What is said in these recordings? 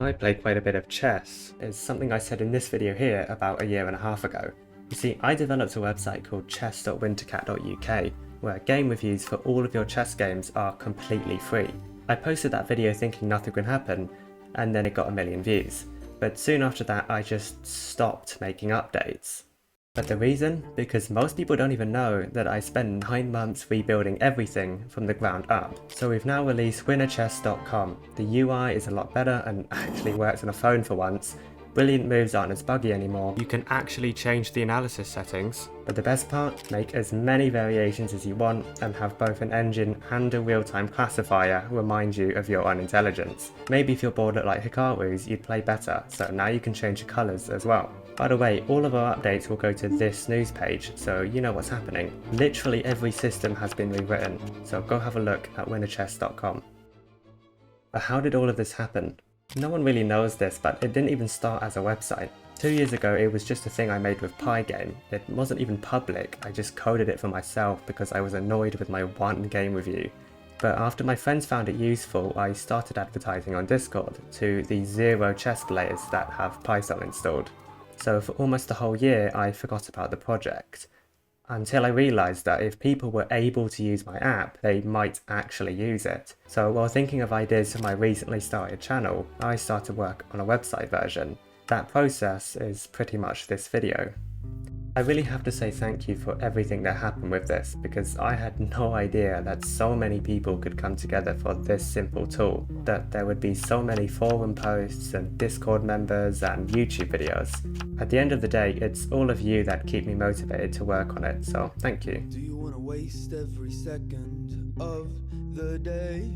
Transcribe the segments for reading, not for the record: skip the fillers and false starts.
I play quite a bit of chess. It's something I said in this video here about a year and a half ago. You see, I developed a website called chess.wintrcat.uk where game reviews for all of your chess games are completely free. I posted that video thinking nothing would happen, and then it got a million views. But soon after that I just stopped making updates. But the reason? Because most people don't even know that I spent 9 months rebuilding everything from the ground up. So we've now released WintrChess.com. The UI is a lot better and actually works on a phone for once. Brilliant moves aren't as buggy anymore. You can actually change the analysis settings. But the best part? Make as many variations as you want and have both an engine and a real-time classifier remind you of your own intelligence. Maybe if you're bored at like Hikaru's, you'd play better, so now you can change the colours as well. By the way, all of our updates will go to this news page, so you know what's happening. Literally every system has been rewritten, so go have a look at WintrChess.com. But how did all of this happen? No one really knows this, but it didn't even start as a website. 2 years ago it was just a thing I made with Pygame. It wasn't even public, I just coded it for myself because I was annoyed with my one game review. But after my friends found it useful, I started advertising on Discord to the 0 chess players that have Python installed. So for almost a whole year I forgot about the project, until I realised that if people were able to use my app, they might actually use it. So while thinking of ideas for my recently started channel, I started work on a website version. That process is pretty much this video. I really have to say thank you for everything that happened with this, because I had no idea that so many people could come together for this simple tool, that there would be so many forum posts and Discord members and YouTube videos. At the end of the day, it's all of you that keep me motivated to work on it, so thank you. Do you want to waste every second of the day?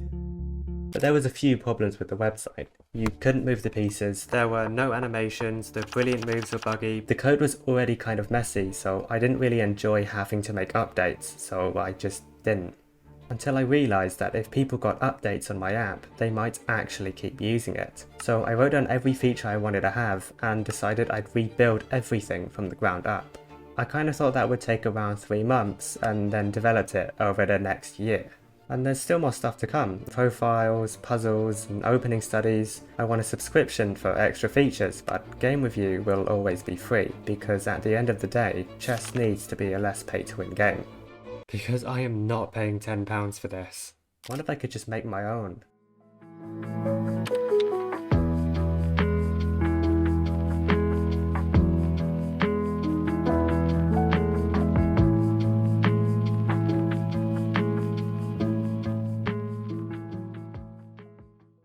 But there was a few problems with the website. You couldn't move the pieces, there were no animations, the brilliant moves were buggy, the code was already kind of messy, so I didn't really enjoy having to make updates, so I just didn't. Until I realised that if people got updates on my app, they might actually keep using it. So I wrote down every feature I wanted to have and decided I'd rebuild everything from the ground up. I kind of thought that would take around 3 months and then developed it over the next year. And there's still more stuff to come. Profiles, puzzles, and opening studies. I want a subscription for extra features, but game review will always be free, because at the end of the day, chess needs to be a less pay-to-win game. Because I am not paying £10 for this. What if I could just make my own?